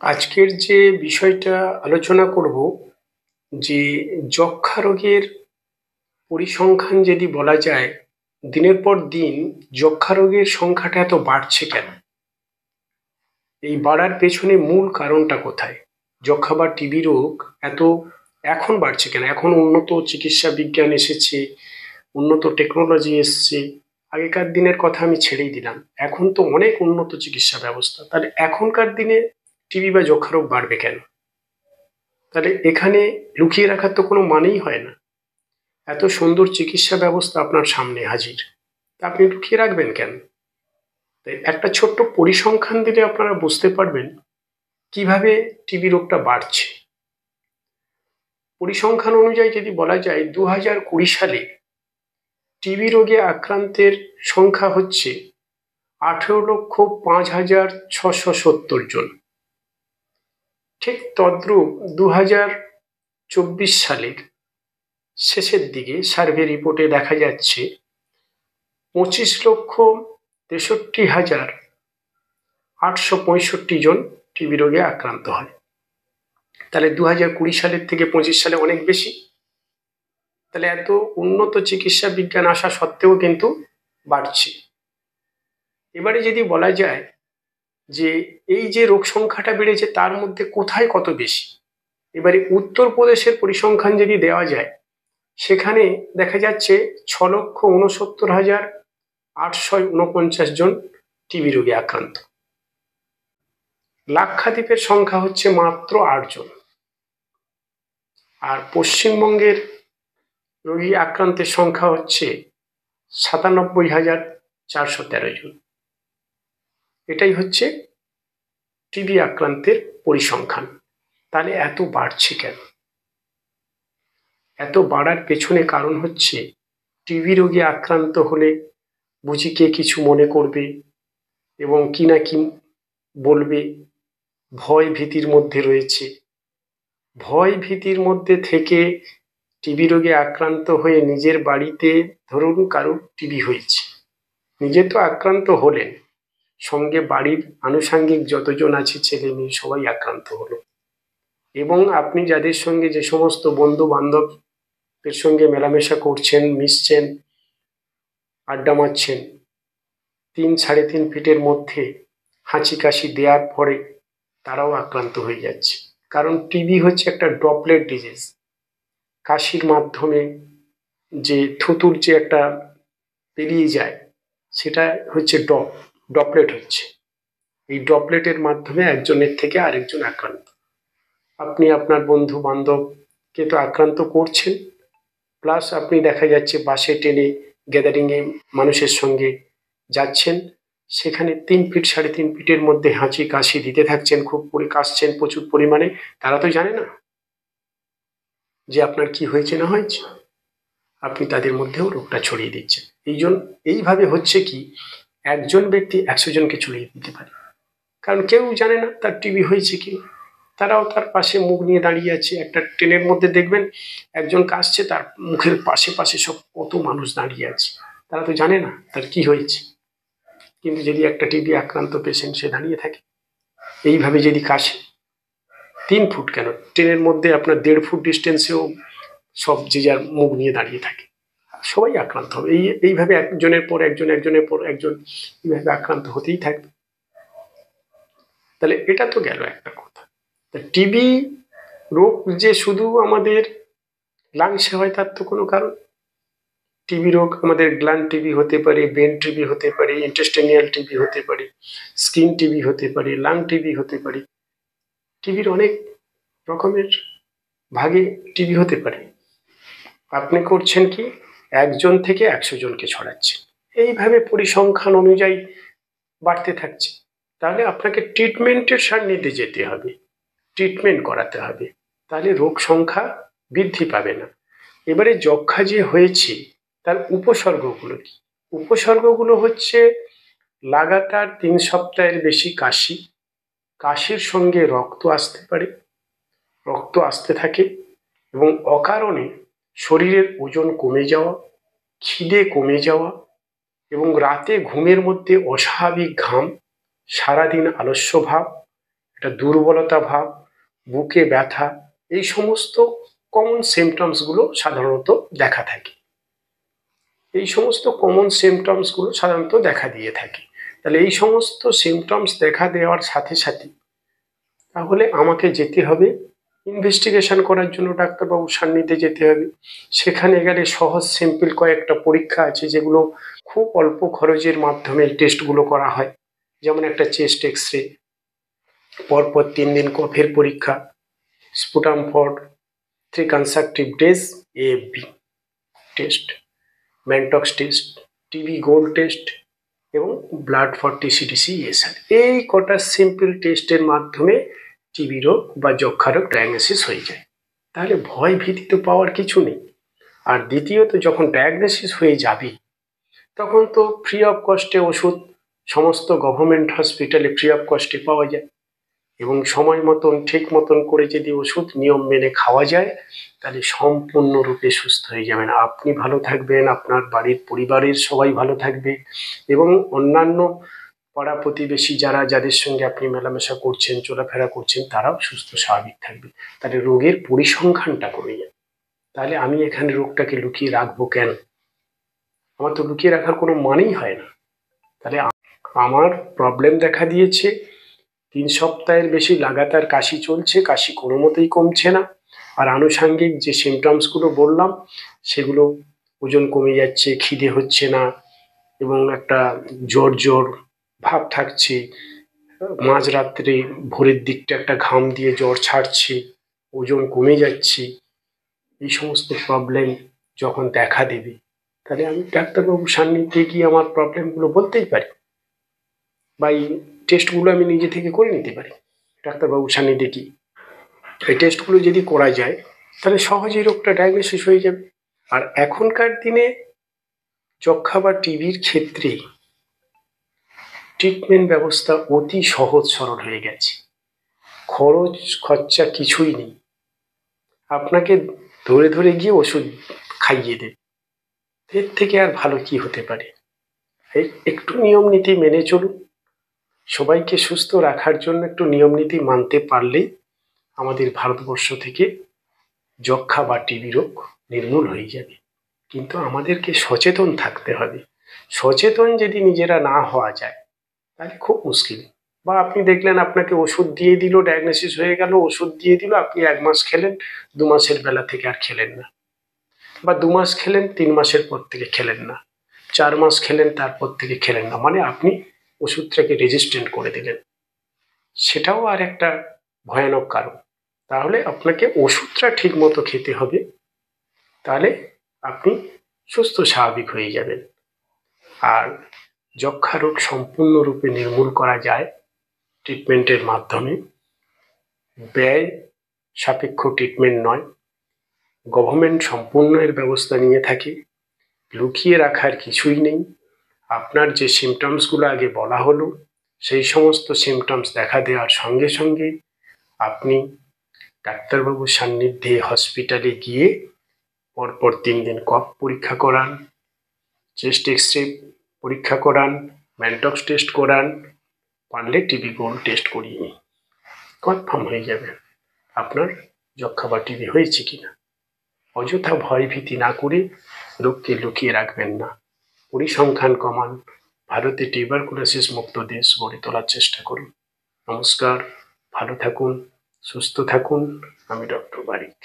আজকের যে বিষয়টা আলোচনা করব যে যক্ষ্মা রোগের পরিসংখ্যান যদি বলা যায়, দিনের পর দিন যক্ষ্মা রোগের সংখ্যাটা এত বাড়ছে কেন? এই বাড়ার পেছনে মূল কারণটা কোথায়? যক্ষ্মা বা টিবি রোগ এত এখন বাড়ছে কেন? এখন উন্নত চিকিৎসা বিজ্ঞান এসেছে, উন্নত টেকনোলজি এসছে। আগেকার দিনের কথা আমি ছেড়েই দিলাম, এখন তো অনেক উন্নত চিকিৎসা ব্যবস্থা, তাহলে এখনকার দিনে টিবি বা যক্ষ্মা রোগ বাড়বে কেন? তাহলে এখানে লুকিয়ে রাখার তো কোনো মানেই হয় না। এত সুন্দর চিকিৎসা ব্যবস্থা আপনার সামনে হাজির, তা আপনি লুকিয়ে রাখবেন কেন? তাই একটা ছোট্ট পরিসংখ্যান দিলে আপনারা বুঝতে পারবেন কিভাবে টিবি রোগটা বাড়ছে। পরিসংখ্যান অনুযায়ী যদি বলা যায়, 2020 সালে টিবি রোগে আক্রান্তের সংখ্যা হচ্ছে 18,05,670 জন। ঠিক তদ্রূপ 2024 সালের শেষের দিকে সার্ভে রিপোর্টে দেখা যাচ্ছে 25,63,865 জন টিবি রোগে আক্রান্ত হয়। তাহলে 2020 সালের থেকে 25 সালে অনেক বেশি। তাহলে এত উন্নত চিকিৎসা বিজ্ঞান আসা সত্ত্বেও কিন্তু বাড়ছে। এবারে যদি বলা যায় যে এই যে রোগ সংখ্যাটা বেড়েছে, তার মধ্যে কোথায় কত বেশি, এবারে উত্তরপ্রদেশের পরিসংখ্যান যদি দেওয়া যায়, সেখানে দেখা যাচ্ছে 6,69,849 জন টিবি রোগে আক্রান্ত। লাক্ষাদ্বীপের সংখ্যা হচ্ছে মাত্র 8 জন। আর পশ্চিমবঙ্গের রোগী আক্রান্তের সংখ্যা হচ্ছে 97,413 জন। এটাই হচ্ছে টিবি আক্রান্তের পরিসংখ্যান। তাহলে এত বাড়ছে কেন? এত বাড়ার পেছনে কারণ হচ্ছে, টিবি রোগে আক্রান্ত হলে বুঝি কে কিছু মনে করবে এবং কি না কি বলবে, ভয় ভীতির মধ্যে রয়েছে। ভয় ভীতির মধ্যে থেকে টিবি রোগে আক্রান্ত হয়ে নিজের বাড়িতে, ধরুন কারোর টিবি হয়েছে, নিজে তো আক্রান্ত হলেন, সঙ্গে বাড়ির আনুষাঙ্গিক যতজন আছে ছেলে মেয়ে সবাই আক্রান্ত হলো। এবং আপনি যাদের সঙ্গে, যে সমস্ত বন্ধু বান্ধবের সঙ্গে মেলামেশা করছেন, মিশছেন, আড্ডা মারছেন, 3-3.5 ফিটের মধ্যে হাঁচি কাশি দেওয়ার পরে তারাও আক্রান্ত হয়ে যাচ্ছে। কারণ টিবি হচ্ছে একটা ড্রপলেট ডিজিজ। কাশির মাধ্যমে যে থুতুর যে একটা বেরিয়ে যায়, সেটা হচ্ছে ড্রপলেট হচ্ছে। এই ড্রপলেটের মাধ্যমে একজনের থেকে আরেকজন আক্রান্ত। আপনি আপনার বন্ধু বান্ধবকে তো আক্রান্ত করছেন, প্লাস আপনি দেখা যাচ্ছে বাসে ট্রেনে গ্যাদারিংয়ে মানুষের সঙ্গে যাচ্ছেন, সেখানে 3 ফিট 3.5 ফিটের মধ্যে হাঁচি কাশি দিতে থাকছেন, খুব করে কাশছেন প্রচুর পরিমাণে। তারা তো জানে না যে আপনার কি হয়েছে না হয়েছে, আপনি তাদের মধ্যেও রোগটা ছড়িয়ে দিচ্ছেন। এইভাবে হচ্ছে কি, একজন ব্যক্তি 100 জনকে ছড়িয়ে দিতে পারে, কারণ কেউ জানে না তার টিবি হয়েছে কি। তারাও তার পাশে মুখ নিয়ে দাঁড়িয়ে আছে। একটা ট্রেনের মধ্যে দেখবেন একজন কাশছে, তার মুখের পাশে পাশে সব কত মানুষ দাঁড়িয়ে আছে, তারা তো জানে না তার কি হয়েছে। কিন্তু যদি একটা টিবি আক্রান্ত পেশেন্ট সে দাঁড়িয়ে থাকে, এইভাবে যদি কাশে, 3 ফুট কেন, ট্রেনের মধ্যে আপনার 1.5 ফুট ডিস্টেন্সেও সব যে যার মুখ নিয়ে দাঁড়িয়ে থাকে, সবাই আক্রান্ত হবে। এইভাবে একজনের পর একজন, একজনের পর একজন, এইভাবে আক্রান্ত হতেই থাকবে। তাহলে এটা তো গেল একটা কথা। টিবি রোগ যে শুধু আমাদের লাংসে হয় তার তো কোনো কারণ। টিবি রোগ আমাদের গ্ল্যান্ড টিবি হতে পারে, ব্রেন টিবি হতে পারে, ইন্টেস্টিনিয়াল টিবি হতে পারে, স্কিন টিবি হতে পারে, লাং টিবি হতে পারে। টিবির অনেক রকমের ভাগে টিবি হতে পারে। আপনি করছেন কি, একজন থেকে 100 জনকে ছড়াচ্ছেন। এইভাবে পরিসংখ্যান অনুযায়ী বাড়তে থাকছে। তাহলে আপনাকে ট্রিটমেন্টের সান্নিধ্যে যেতে হবে, ট্রিটমেন্ট করাতে হবে, তাহলে রোগ সংখ্যা বৃদ্ধি পাবে না। এবারে যক্ষ্মা যে হয়েছে, তার উপসর্গগুলো কি? উপসর্গগুলো হচ্ছে লাগাতার 3 সপ্তাহের বেশি কাশি, কাশির সঙ্গে রক্ত আসতে পারে, রক্ত আসতে থাকে, এবং অকারণে শরীরের ওজন কমে যাওয়া, খিদে কমে যাওয়া, এবং রাতে ঘুমের মধ্যে অস্বাভাবিক ঘাম, সারাদিন আলস্য ভাব, একটা দুর্বলতা ভাব, বুকে ব্যথা, এই সমস্ত কমন সিমটমসগুলো সাধারণত দেখা থাকে। এই সমস্ত কমন সিমটমসগুলো সাধারণত দেখা দিয়ে থাকে। তাহলে এই সমস্ত সিমটমস দেখা দেওয়ার সাথে সাথে তাহলে আমাকে যেতে হবে ইনভেস্টিগেশন করার জন্য, ডাক্তারবাবুর সান্নিধ্যে যেতে হবে। সেখানে গেলে সহজ সিম্পল কয়েকটা পরীক্ষা আছে যেগুলো খুব অল্প খরচের মাধ্যমে এই টেস্টগুলো করা হয়। যেমন একটা চেস্ট এক্স রে, পরপর 3 দিন কফের পরীক্ষা, sputum for 3 consecutive days AFB test, Mantoux test, TB gold test এবং ব্লাড ফর টিসিডিসি এসআর। এই কটা সিম্পল টেস্টের মাধ্যমে টিবি রোগ বা যক্ষা রোগ ডায়াগনোসিস হয়ে যায়। তাহলে ভয় ভীতি তো পাওয়ার কিছু নেই। আর দ্বিতীয়ত, যখন ডায়াগনোসিস হয়ে যাবে তখন তো ফ্রি অফ কস্টে ওষুধ সমস্ত গভর্নমেন্ট হসপিটালে ফ্রি অফ কস্টে পাওয়া যায়, এবং সময় মতন ঠিক মতন করে যদি ওষুধ নিয়ম মেনে খাওয়া যায় তাহলে সম্পূর্ণরূপে সুস্থ হয়ে যাবেন। আপনি ভালো থাকবেন, আপনার বাড়ির পরিবারের সবাই ভালো থাকবে, এবং অন্যান্য পাড়া প্রতিবেশী যাদের সঙ্গে আপনি মেলামেশা করছেন, চলাফেরা করছেন, তারাও সুস্থ স্বাভাবিক থাকবে। তাহলে রোগের পরিসংখ্যানটা কমে যাবে। তাহলে আমি এখানে রোগটাকে লুকিয়ে রাখবো কেন? আমার তো লুকিয়ে রাখার কোনো মানেই হয় না। তাহলে আমার প্রবলেম দেখা দিয়েছে, 3 সপ্তাহের বেশি লাগাতার কাশি চলছে, কাশি কোনো মতেই কমছে না, আর আনুষাঙ্গিক যে সিমটমসগুলো বললাম সেগুলো, ওজন কমে যাচ্ছে, খিদে হচ্ছে না, এবং একটা জ্বর জ্বর ভাব থাকছে, মাঝরাত্রে ভোরের দিকটা একটা ঘাম দিয়ে জ্বর ছাড়ছে, ওজন কমে যাচ্ছে, এই সমস্ত প্রবলেম যখন দেখা দেবে তাহলে আমি ডাক্তারবাবুর সান্নিধ্যে গিয়ে আমার প্রবলেমগুলো বলতেই পারি, বা এই টেস্টগুলো আমি নিজে থেকে করে নিতে পারি ডাক্তারবাবুর সান্নিধ্যে গিয়ে। এই টেস্টগুলো যদি করা যায় তাহলে সহজেই রোগটা ডায়াগনোসিস হয়ে যাবে। আর এখনকার দিনে যক্ষা বা টিবির ক্ষেত্রে ট্রিটমেন্ট ব্যবস্থা অতি সহজ সরল হয়ে গেছে, খরচ খরচা কিছুই নেই। আপনাকে ধরে ধরে গিয়ে ওষুধ খাইয়ে দেবে, এর থেকে আর ভালো কি হতে পারে? একটু নিয়ম নীতি মেনে চলুন। সবাইকে সুস্থ রাখার জন্য একটু নিয়ম নীতি মানতে পারলেই আমাদের ভারতবর্ষ থেকে যক্ষা বা টিবি রোগ নির্মূল হয়ে যাবে। কিন্তু আমাদেরকে সচেতন থাকতে হবে। সচেতন যদি নিজেরা না হওয়া যায় তাহলে খুব মুশকিল। বা আপনি দেখলেন আপনাকে ওষুধ দিয়ে দিল, ডায়াগনোসিস হয়ে গেল, ওষুধ দিয়ে দিল, আপনি 1 মাস খেলেন, 2 মাসের বেলা থেকে আর খেলেন না, বা 2 মাস খেলেন, 3 মাসের পর থেকে খেলেন না, 4 মাস খেলেন, তারপর থেকে খেলেন না, মানে আপনি ওষুধটাকে রেজিস্ট্যান্ট করে দিলেন। সেটাও আর একটা ভয়ানক কারণ। তাহলে আপনাকে ওষুধটা ঠিক মতো খেতে হবে, তাহলে আপনি সুস্থ স্বাভাবিক হয়ে যাবেন। আর যক্ষা রোগ সম্পূর্ণরূপে নির্মূল করা যায় ট্রিটমেন্টের মাধ্যমে। ব্যয় সাপেক্ষ ট্রিটমেন্ট নয়, গভর্নমেন্ট সম্পূর্ণ এর ব্যবস্থা নিয়ে থাকে, লুকিয়ে রাখার কিছুই নেই। আপনার যে সিমটমসগুলো আগে বলা হলো সেই সমস্ত সিমটমস দেখা দেওয়ার সঙ্গে সঙ্গে আপনি ডাক্তারবাবুর সান্নিধ্যে হসপিটালে গিয়ে পরপর 3 দিন কফ পরীক্ষা করান, চেস্ট এক্স রে পরীক্ষা করান, ম্যানটক্স টেস্ট করান, পারলে টিবি গোল্ড টেস্ট করিয়ে নিন। কনফার্ম হয়ে যাবে আপনার যক্ষা বা টিবি হয়েছে কিনা। অযথা ভয় ভীতি না করে রোগকে লুকিয়ে রাখবেন না, পরিসংখ্যান কমান, ভারতে টিউবারকুলোসিস মুক্ত দেশ গড়ে তোলার চেষ্টা করুন। নমস্কার, ভালো থাকুন, সুস্থ থাকুন। আমি ডক্টর বারিক।